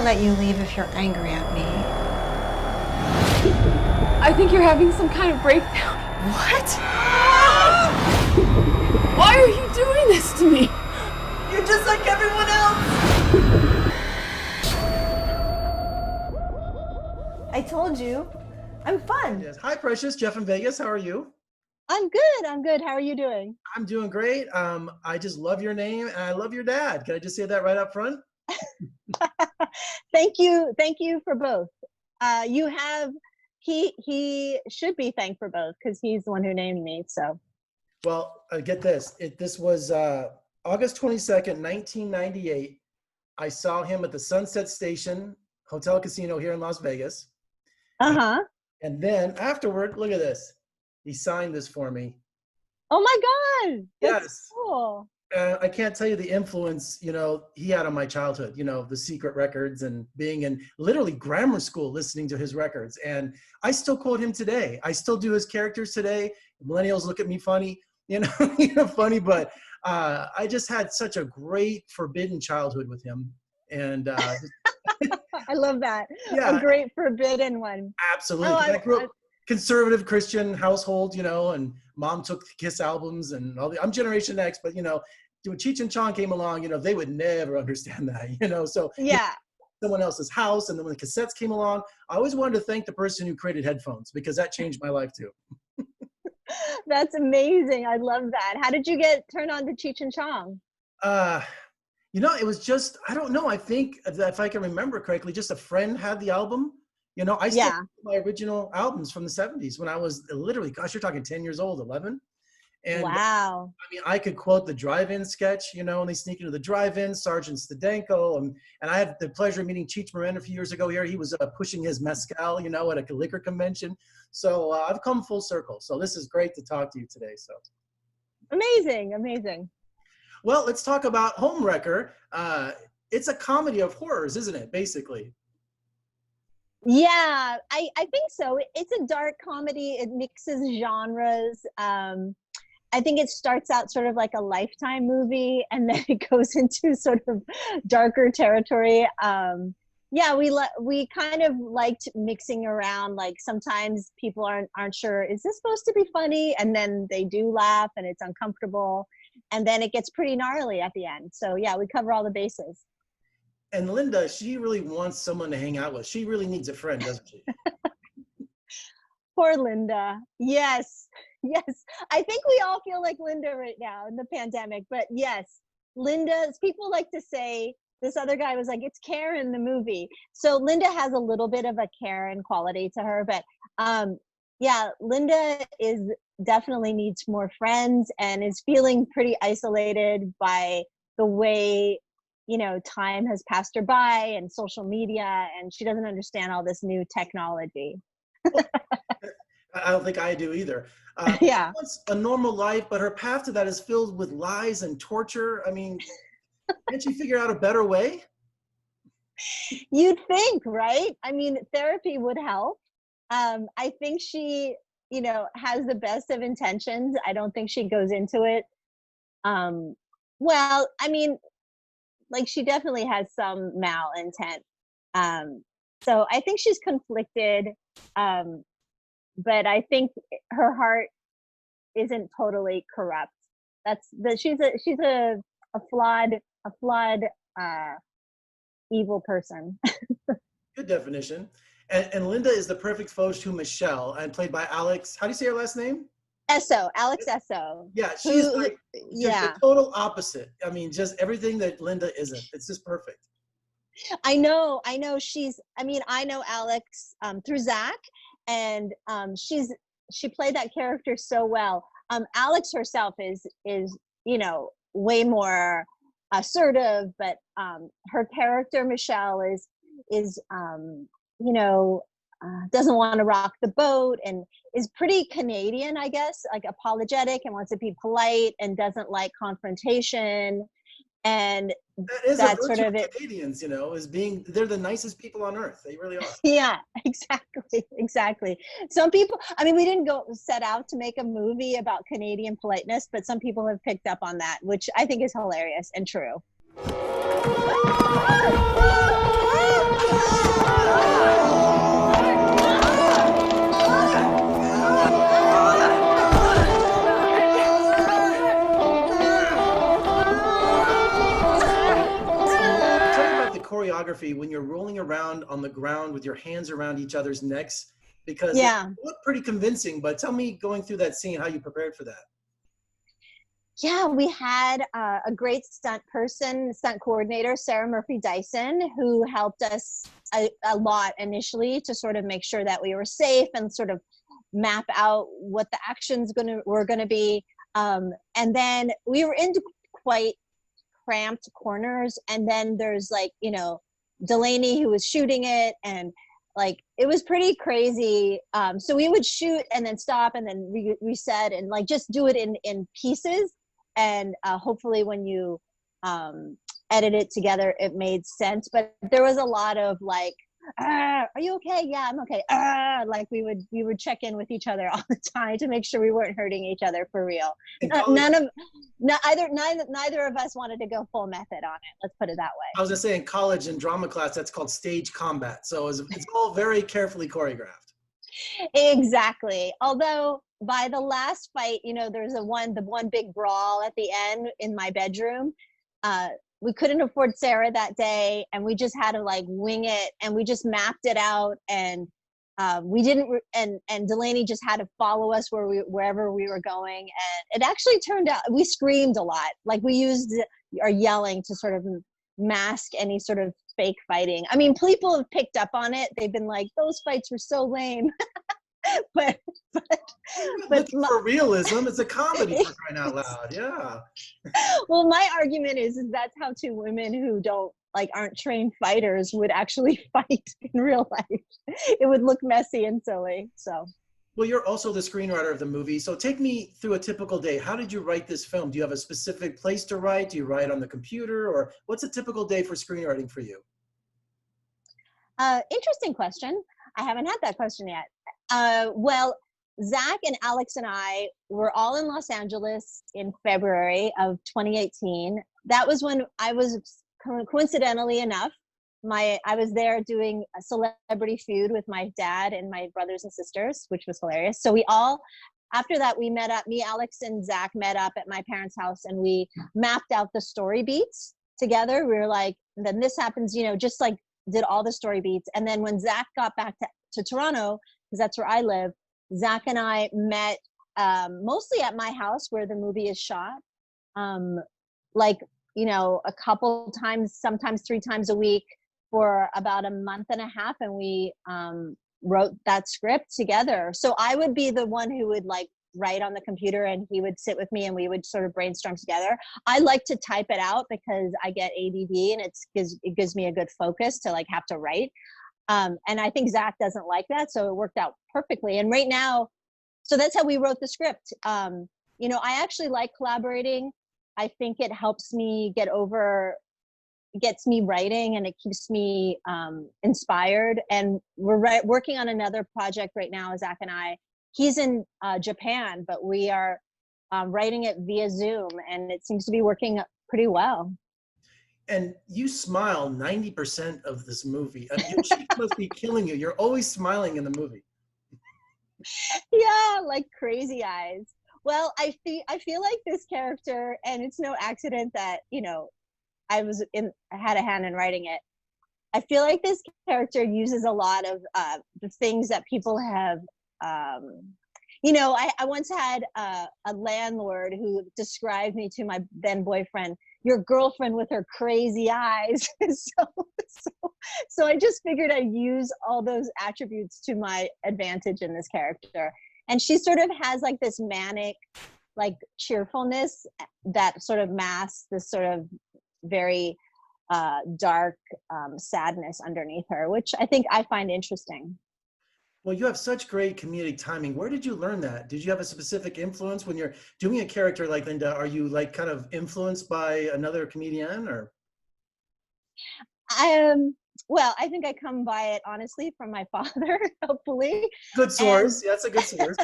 can't let you leave if you're angry at me. I think you're having some kind of breakdown. What? Why are you doing this to me? You're just like everyone else. I told you, I'm fun. Yes. Hi, Precious. Jeff in Vegas. How are you? I'm good. I'm good. How are you doing? I'm doing great. I just love your name and I love your dad. Can I just say that right up front? Thank you. Thank you for both. He should be thanked for both because he's the one who named me. So. Well, get this. This was August 22nd, 1998. I saw him at the Sunset Station Hotel Casino here in Las Vegas. Uh-huh. And then afterward, look at this. He signed this for me. Oh my God. That's Yes. cool. I can't tell you the influence, he had on my childhood, the secret records and being in literally grammar school, listening to his records. And I still quote him today. I still do his characters today. Millennials look at me funny, funny, but I just had such a great forbidden childhood with him. And I love that. Yeah. A great forbidden one. Absolutely. Oh, I grew up conservative Christian household, and mom took the Kiss albums and all I'm Generation X, but when Cheech and Chong came along, they would never understand that, so Yeah. Someone else's house. And then when the cassettes came along, I always wanted to thank the person who created headphones because that changed my life too. That's amazing. I love that. How did you get turned on to Cheech and Chong? It was just, I don't know. I think that if I can remember correctly, just a friend had the album. I still have my original albums from the 70s when I was literally, gosh, you're talking 10 years old, 11. And wow. I could quote the drive-in sketch, when they sneak into the drive-in, Sergeant Stadenko. And I had the pleasure of meeting Cheech Marin a few years ago here. He was pushing his mezcal, at a liquor convention. So I've come full circle. So this is great to talk to you today. So amazing, amazing. Well, let's talk about Homewrecker. It's a comedy of horrors, isn't it, basically? Yeah, I think so. It's a dark comedy. It mixes genres. I think it starts out sort of like a Lifetime movie, and then it goes into sort of darker territory. Yeah, we kind of liked mixing around. Like sometimes people aren't sure, is this supposed to be funny? And then they do laugh, and it's uncomfortable, and then it gets pretty gnarly at the end. So yeah, we cover all the bases. And Linda, she really wants someone to hang out with. She really needs a friend, doesn't she? Poor Linda. Yes. Yes. I think we all feel like Linda right now in the pandemic, but yes, Linda's, people like to say, this other guy was like, it's Karen the movie. So Linda has a little bit of a Karen quality to her, but yeah, Linda definitely needs more friends and is feeling pretty isolated by the way, time has passed her by and social media, and she doesn't understand all this new technology. I don't think I do either. Yeah. She wants a normal life, but her path to that is filled with lies and torture. I mean, can't she figure out a better way? You'd think, right? I mean, therapy would help. I think she, has the best of intentions. I don't think she goes into it. Well, I mean, like she definitely has some malintent. So I think she's conflicted. But I think her heart isn't totally corrupt. She's a flawed evil person. Good definition. And Linda is the perfect foe to Michelle, and played by Alex. How do you say her last name? Alex Esso. Yeah, she's yeah, the total opposite. I mean, just everything that Linda isn't. It's just perfect. I know. I know Alex through Zach, and she played that character so well. Alex herself is way more assertive, but her character Michelle is doesn't want to rock the boat and is pretty Canadian, I guess, like apologetic and wants to be polite and doesn't like confrontation. And that is that's a virtue sort of of Canadians, they're the nicest people on earth. They really are. Yeah, exactly. Some people, we didn't set out to make a movie about Canadian politeness, but some people have picked up on that, which I think is hilarious and true. Tell me about the choreography when you're rolling around on the ground with your hands around each other's necks, because it Yeah. looked pretty convincing, but tell me, going through that scene, how you prepared for that. Yeah, we had a great stunt coordinator, Sarah Murphy Dyson, who helped us a lot initially to sort of make sure that we were safe and sort of map out what the actions were gonna be. And then we were into quite cramped corners, and then there's like, you know, Delaney who was shooting it, and like it was pretty crazy. So we would shoot and then stop and then reset and like just do it in pieces, and hopefully when you edit it together it made sense. But there was a lot of like, are you okay? Yeah, I'm okay. Like we would check in with each other all the time to make sure we weren't hurting each other for real. Neither of us wanted to go full method on it. Let's put it that way. I was gonna say, in college in drama class, that's called stage combat. So it's all very carefully choreographed. Exactly. Although by the last fight, you know, there's the one big brawl at the end in my bedroom. We couldn't afford Sarah that day, and we just had to like wing it, and we just mapped it out, and we didn't. And Delaney just had to follow us wherever we were going, and it actually turned out we screamed a lot. Like we used our yelling to sort of mask any sort of fake fighting. I mean, people have picked up on it. They've been like, "Those fights were so lame." but Looking for realism, it's a comedy, for crying out loud. Yeah. Well, my argument is that's how two women who aren't trained fighters would actually fight in real life. It would look messy and silly. So. Well, you're also the screenwriter of the movie. So take me through a typical day. How did you write this film? Do you have a specific place to write? Do you write on the computer? Or what's a typical day for screenwriting for you? Interesting question. I haven't had that question yet. Well, Zach and Alex and I were all in Los Angeles in February of 2018. That was when I was, coincidentally enough, I was there doing a Celebrity Feud with my dad and my brothers and sisters, which was hilarious. So after that, we met up, me, Alex, and Zach met up at my parents' house, and we mapped out the story beats together. We were like, then this happens, you know, just like did all the story beats. And then when Zach got back to Toronto, because that's where I live, Zach and I met mostly at my house where the movie is shot. Like, you know, a couple times, sometimes 3 times a week for about a month and a half. And we wrote that script together. So I would be the one who would like write on the computer, and he would sit with me and we would sort of brainstorm together. I like to type it out because I get ADD, and it gives me a good focus to like have to write. And I think Zach doesn't like that, so it worked out perfectly. And right now, so that's how we wrote the script. You know, I actually like collaborating. I think it helps me gets me writing, and it keeps me inspired. And we're working on another project right now, Zach and I. He's in Japan, but we are writing it via Zoom, and it seems to be working pretty well. And you smile 90% of this movie. I mean, your cheeks must be killing you. You're always smiling in the movie. Yeah, like crazy eyes. Well, I feel like this character, and it's no accident that, you know, I had a hand in writing it. I feel like this character uses a lot of the things that people have. You know, I once had a landlord who described me to my then boyfriend, your girlfriend with her crazy eyes. So I just figured I'd use all those attributes to my advantage in this character. And she sort of has like this manic, like cheerfulness that sort of masks this sort of very dark sadness underneath her, which I think I find interesting. Well, you have such great comedic timing. Where did you learn that? Did you have a specific influence when you're doing a character like Linda? Are you like kind of influenced by another comedian, or? Well, I think I come by it honestly from my father, hopefully. Good source. Yeah, that's a good source.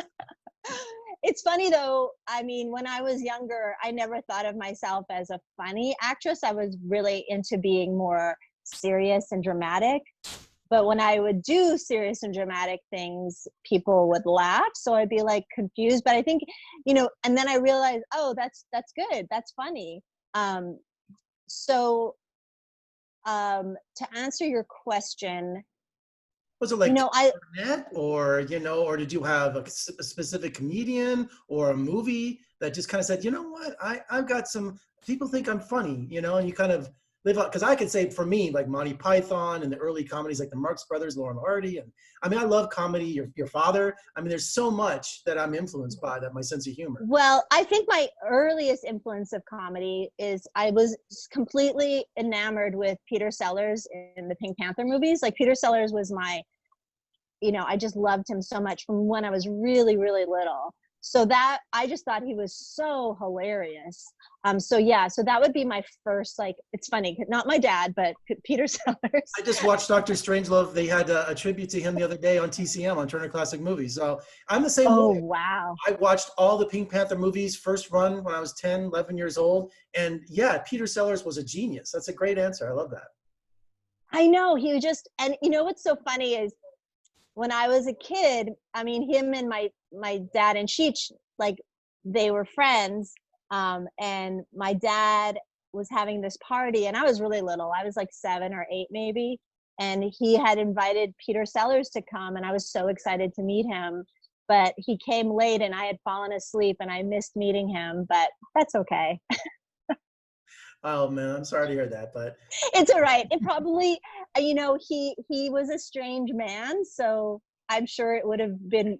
It's funny though. I mean, when I was younger, I never thought of myself as a funny actress. I was really into being more serious and dramatic. But when I would do serious and dramatic things, people would laugh. So I'd be like confused. But I think, you know, and then I realized, oh, that's good. That's funny. To answer your question, Was it like you know, internet, or, you know, or did you have a specific comedian or a movie that just kind of said, you know what, I've got some people think I'm funny, you know, and you kind of live up? Because I could say for me, like Monty Python and the early comedies like the Marx Brothers, Laurel and Hardy, and I mean, I love comedy. Your father. I mean, there's so much that I'm influenced by, that my sense of humor. well, I think my earliest influence of comedy is I was completely enamored with Peter Sellers in the Pink Panther movies. Like Peter Sellers was my, you know, I just loved him so much from when I was really, really little. So that I just thought he was so hilarious. So that would be my first, like, it's funny, not my dad, but Peter Sellers. I just watched Dr. Strangelove. They had a tribute to him the other day on TCM, on Turner Classic Movies. So I'm the same Oh, way. wow. I watched all the Pink Panther movies, first run when I was 10, 11 years old. And yeah, Peter Sellers was a genius. That's a great answer. I love that. I know, he was just, and you know what's so funny is when I was a kid, I mean, him and my dad and Cheech, like, they were friends. And my dad was having this party, and I was really little. I was like 7 or 8 maybe. And he had invited Peter Sellers to come, and I was so excited to meet him. But he came late, and I had fallen asleep, and I missed meeting him, but that's okay. Oh man, I'm sorry to hear that, but It's all right. It probably, you know, he was a strange man, so I'm sure it would have been,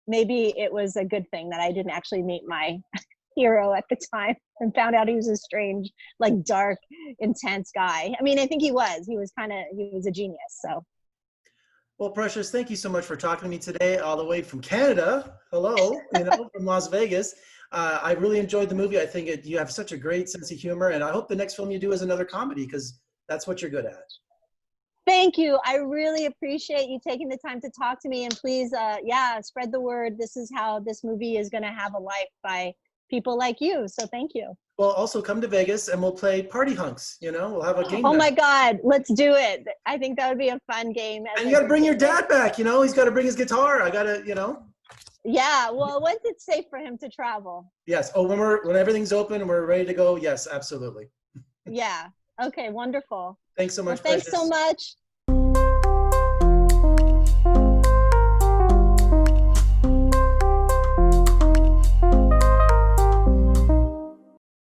maybe it was a good thing that I didn't actually meet my hero at the time and found out he was a strange, like, dark, intense guy. I mean, I think he was a genius. So. well, Precious, thank you so much for talking to me today, all the way from Canada. Hello, you know, from Las Vegas. I really enjoyed the movie. I think you have such a great sense of humor, and I hope the next film you do is another comedy, because that's what you're good at. Thank you. I really appreciate you taking the time to talk to me, and please, spread the word. This is how this movie is going to have a life, by people like you. So thank you. Well, also come to Vegas and we'll play Party Hunks. You know, we'll have a game. Oh night. my God, let's do it. I think that would be a fun game. And you got to bring your dad back. You know, he's got to bring his guitar. I got to, you know. Yeah, well, once it's safe for him to travel. Yes. Oh, when everything's open and we're ready to go. Yes, absolutely. Yeah. Okay, wonderful. Thanks so much. Well, thanks so much.